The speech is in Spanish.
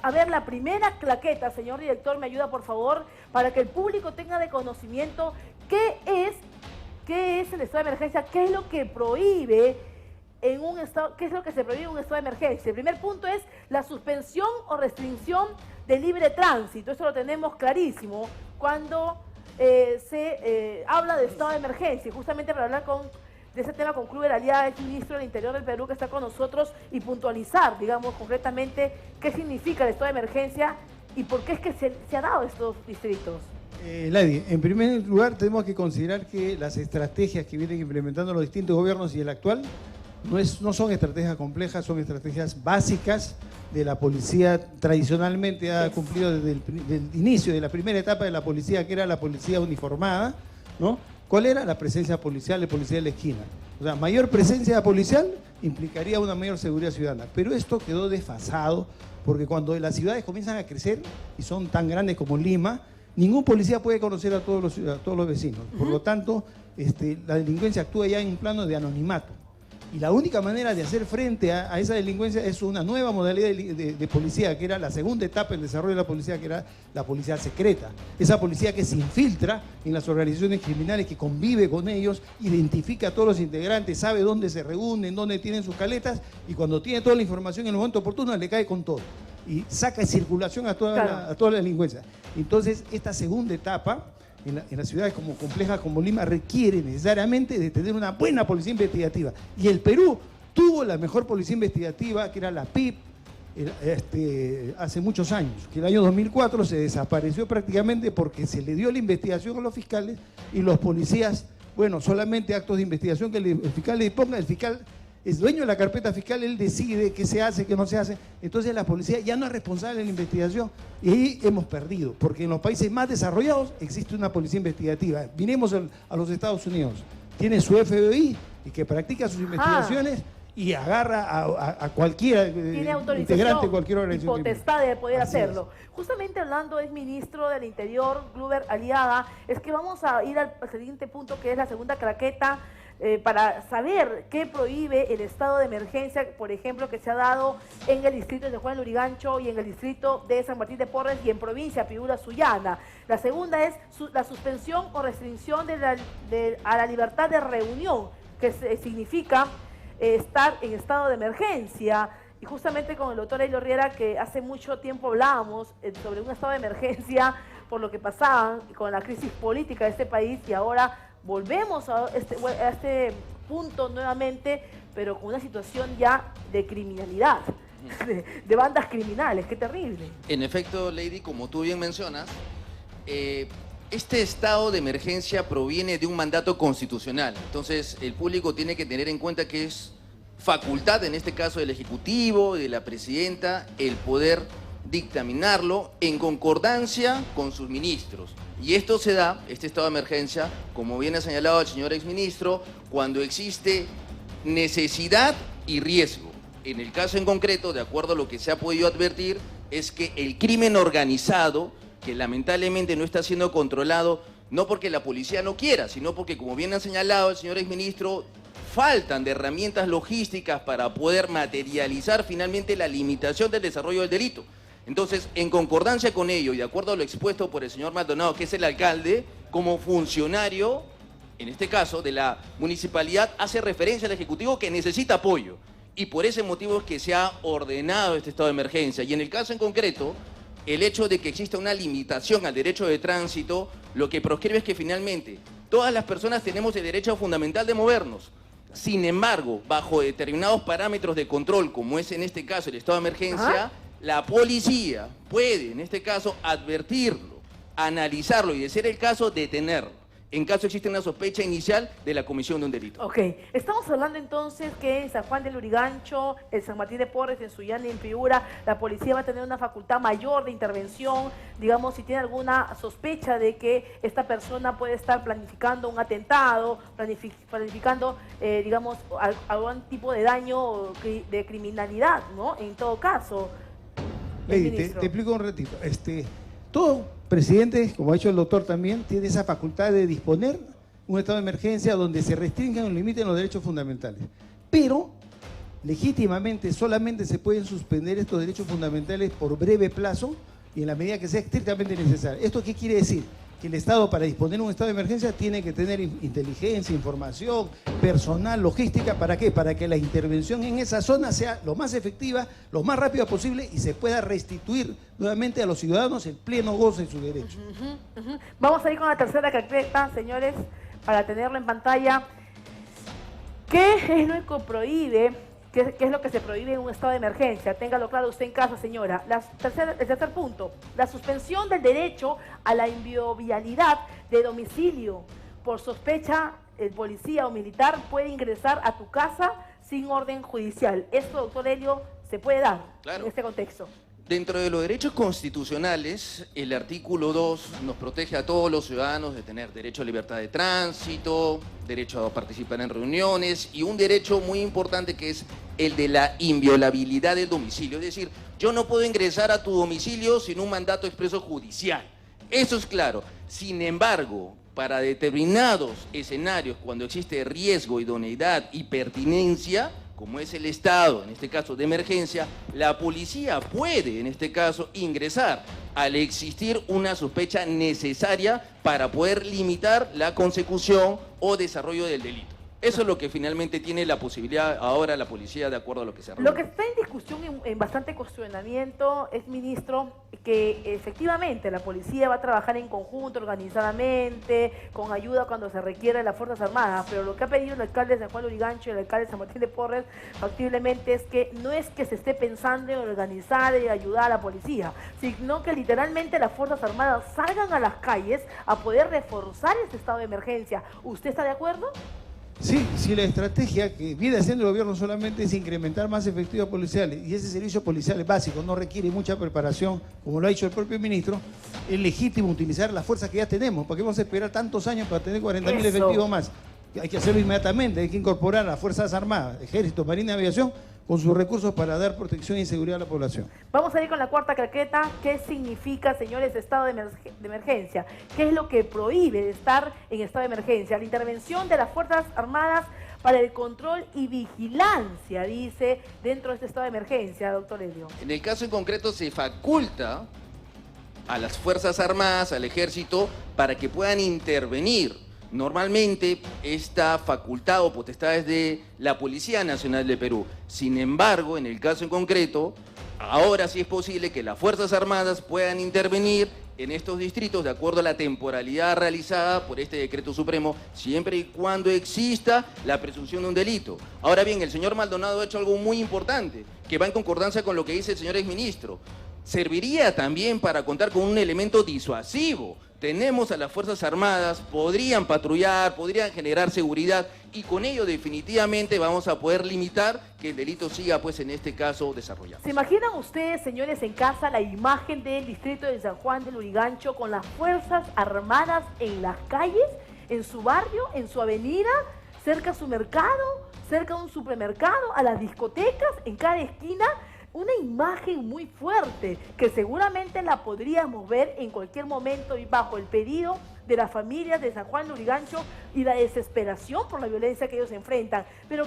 a ver la primera claqueta, señor director, me ayuda por favor, para que el público tenga de conocimiento qué es el estado de emergencia, qué es lo que prohíbe en un estado, qué es lo que se prohíbe en un estado de emergencia. El primer punto es la suspensión o restricción de libre tránsito. Eso lo tenemos clarísimo cuando se habla de estado de emergencia. Justamente para hablar de ese tema con Kluber Aliaga, el ministro del Interior del Perú, que está con nosotros, y puntualizar, digamos, concretamente qué significa el estado de emergencia y por qué es que se ha dado estos distritos. Lady, en primer lugar tenemos que considerar que las estrategias que vienen implementando los distintos gobiernos y el actual no son estrategias complejas, son estrategias básicas de la policía. Tradicionalmente ha cumplido desde el inicio de la primera etapa de la policía, que era la policía uniformada, ¿no? ¿Cuál era? La presencia policial, de policía de la esquina. O sea, mayor presencia policial implicaría una mayor seguridad ciudadana. Pero esto quedó desfasado porque cuando las ciudades comienzan a crecer y son tan grandes como Lima, ningún policía puede conocer a todos los vecinos. Por lo tanto, la delincuencia actúa ya en un plano de anonimato. Y la única manera de hacer frente a esa delincuencia es una nueva modalidad de policía, que era la segunda etapa del desarrollo de la policía, que era la policía secreta. Esa policía que se infiltra en las organizaciones criminales, que convive con ellos, identifica a todos los integrantes, sabe dónde se reúnen, dónde tienen sus caletas, y cuando tiene toda la información en el momento oportuno le cae con todo. Y saca de circulación a toda la delincuencia. Entonces, esta segunda etapa en las ciudades como complejas como Lima requiere necesariamente de tener una buena policía investigativa. Y el Perú tuvo la mejor policía investigativa, que era la PIP, hace muchos años, que el año 2004 se desapareció prácticamente porque se le dio la investigación a los fiscales y los policías, bueno, solamente actos de investigación que el fiscal le disponga, el fiscal es dueño de la carpeta fiscal, él decide qué se hace, qué no se hace. Entonces la policía ya no es responsable de la investigación y ahí hemos perdido, porque en los países más desarrollados existe una policía investigativa. Miremos a los Estados Unidos, tiene su FBI y que practica sus investigaciones y agarra a cualquier integrante, cualquier organización. Y potestad de poder hacerlo. Justamente hablando del ministro del Interior, Kluber Aliaga, es que vamos a ir al siguiente punto, que es la segunda claqueta, para saber qué prohíbe el estado de emergencia, por ejemplo, que se ha dado en el distrito de Juan Lurigancho y en el distrito de San Martín de Porres y en provincia Piura Sullana. La segunda es la suspensión o restricción a la libertad de reunión, que significa estar en estado de emergencia. Y justamente con el doctor Eilio Riera, que hace mucho tiempo hablábamos sobre un estado de emergencia por lo que pasaban con la crisis política de este país, y ahora volvemos a este punto nuevamente, pero con una situación ya de criminalidad, de bandas criminales. ¡Qué terrible! En efecto, Lady, como tú bien mencionas, este estado de emergencia proviene de un mandato constitucional. Entonces, el público tiene que tener en cuenta que es facultad, en este caso del Ejecutivo, de la Presidenta, el poder dictaminarlo en concordancia con sus ministros. Y esto se da, este estado de emergencia, como bien ha señalado el señor exministro, cuando existe necesidad y riesgo. En el caso en concreto, de acuerdo a lo que se ha podido advertir, es que el crimen organizado, que lamentablemente no está siendo controlado, no porque la policía no quiera, sino porque, como bien ha señalado el señor exministro, faltan de herramientas logísticas para poder materializar finalmente la limitación del desarrollo del delito. Entonces, en concordancia con ello y de acuerdo a lo expuesto por el señor Maldonado, que es el alcalde, como funcionario, en este caso, de la municipalidad, hace referencia al Ejecutivo que necesita apoyo. Y por ese motivo es que se ha ordenado este estado de emergencia. Y en el caso en concreto, el hecho de que exista una limitación al derecho de tránsito, lo que proscribe es que finalmente todas las personas tenemos el derecho fundamental de movernos. Sin embargo, bajo determinados parámetros de control, como es en este caso el estado de emergencia, la policía puede, en este caso, advertirlo, analizarlo y, de ser el caso, detenerlo, en caso existe una sospecha inicial de la comisión de un delito. Ok, estamos hablando entonces que en San Juan de Lurigancho, en San Martín de Porres, en Sullana y en Piura, la policía va a tener una facultad mayor de intervención, digamos, si tiene alguna sospecha de que esta persona puede estar planificando un atentado, planificando, digamos, algún tipo de daño de criminalidad, ¿no? En todo caso. Lady, te explico un ratito. Todo presidente, como ha hecho el doctor también, tiene esa facultad de disponer un estado de emergencia donde se restringan o limiten los derechos fundamentales. Pero legítimamente solamente se pueden suspender estos derechos fundamentales por breve plazo y en la medida que sea estrictamente necesario. ¿Esto qué quiere decir? Que el Estado, para disponer de un estado de emergencia, tiene que tener inteligencia, información, personal, logística. ¿Para qué? Para que la intervención en esa zona sea lo más efectiva, lo más rápida posible y se pueda restituir nuevamente a los ciudadanos el pleno goce de sus derechos. Vamos a ir con la tercera carpeta, señores, para tenerlo en pantalla. ¿Qué es lo que prohíbe? ¿Qué es lo que se prohíbe en un estado de emergencia? Téngalo claro usted en casa, señora. El tercer punto, la suspensión del derecho a la inviolabilidad de domicilio. Por sospecha, el policía o militar puede ingresar a tu casa sin orden judicial. Esto, doctor Helio, se puede dar en este contexto. Dentro de los derechos constitucionales, el artículo 2 nos protege a todos los ciudadanos de tener derecho a libertad de tránsito, derecho a participar en reuniones y un derecho muy importante que es el de la inviolabilidad del domicilio. Es decir, yo no puedo ingresar a tu domicilio sin un mandato expreso judicial. Eso es claro. Sin embargo, para determinados escenarios, cuando existe riesgo, idoneidad y pertinencia, como es el estado, en este caso de emergencia, la policía puede, en este caso, ingresar al existir una sospecha necesaria para poder limitar la consecución o desarrollo del delito. Eso es lo que finalmente tiene la posibilidad ahora la policía, de acuerdo a lo que se arroja. Lo que está en discusión, en bastante cuestionamiento, es, ministro, que efectivamente la policía va a trabajar en conjunto, organizadamente, con ayuda cuando se requiere de las Fuerzas Armadas, pero lo que ha pedido el alcalde de San Juan de Lurigancho y el alcalde de San Martín de Porres, factiblemente, es que no es que se esté pensando en organizar y ayudar a la policía, sino que literalmente las Fuerzas Armadas salgan a las calles a poder reforzar este estado de emergencia. ¿Usted está de acuerdo? Sí, la estrategia que viene haciendo el gobierno solamente es incrementar más efectivos policiales y ese servicio policial básico no requiere mucha preparación, como lo ha dicho el propio ministro, es legítimo utilizar las fuerzas que ya tenemos. ¿Para qué vamos a esperar tantos años para tener 40.000 efectivos más? Hay que hacerlo inmediatamente, hay que incorporar a las Fuerzas Armadas, Ejército, Marina y Aviación con sus recursos para dar protección y seguridad a la población. Vamos a ir con la cuarta carpeta. ¿Qué significa, señores, estado de emergencia? ¿Qué es lo que prohíbe de estar en estado de emergencia? La intervención de las Fuerzas Armadas para el control y vigilancia, dice, dentro de este estado de emergencia, doctor Helio. En el caso en concreto se faculta a las Fuerzas Armadas, al Ejército, para que puedan intervenir. Normalmente esta facultad o potestad es de la Policía Nacional de Perú. Sin embargo, en el caso en concreto, ahora sí es posible que las Fuerzas Armadas puedan intervenir en estos distritos de acuerdo a la temporalidad realizada por este decreto supremo, siempre y cuando exista la presunción de un delito. Ahora bien, el señor Maldonado ha hecho algo muy importante, que va en concordancia con lo que dice el señor exministro. Serviría también para contar con un elemento disuasivo. Tenemos a las Fuerzas Armadas, podrían patrullar, podrían generar seguridad y con ello definitivamente vamos a poder limitar que el delito siga, pues en este caso, desarrollado. ¿Se imaginan ustedes, señores, en casa la imagen del distrito de San Juan de Lurigancho con las Fuerzas Armadas en las calles, en su barrio, en su avenida, cerca a su mercado, cerca a un supermercado, a las discotecas, en cada esquina? Una imagen muy fuerte que seguramente la podríamos ver en cualquier momento y bajo el pedido de las familias de San Juan de Lurigancho y la desesperación por la violencia que ellos enfrentan. Pero